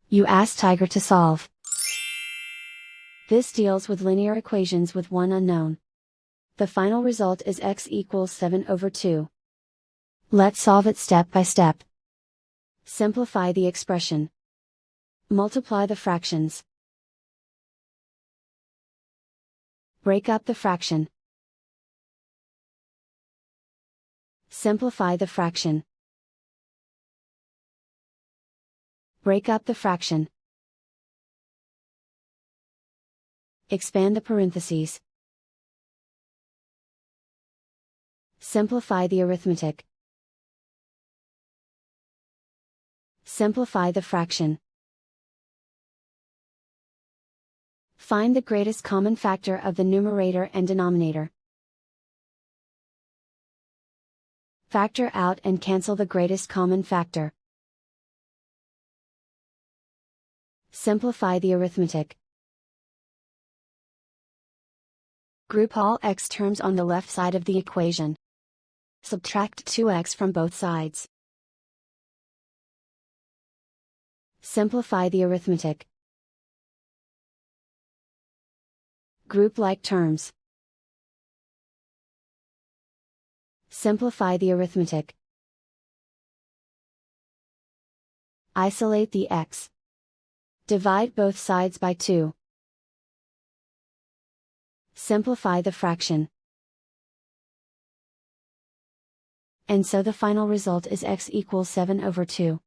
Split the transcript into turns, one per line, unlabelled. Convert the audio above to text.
You ask Tiger to solve. This deals with linear equations with one unknown. The final result is x equals 7/2. Let's solve it step by step. Simplify the expression. Multiply the fractions. Break up the fraction. Simplify the fraction. Break up the fraction. Expand the parentheses. Simplify the arithmetic. Simplify the fraction. Find the greatest common factor of the numerator and denominator. Factor out and cancel the greatest common factor. Simplify the arithmetic. Group all x terms on the left side of the equation. Subtract 2x from both sides. Simplify the arithmetic. Group like terms. Simplify the arithmetic. Isolate the x. Divide both sides by 2. Simplify the fraction. And so the final result is x equals 7/2.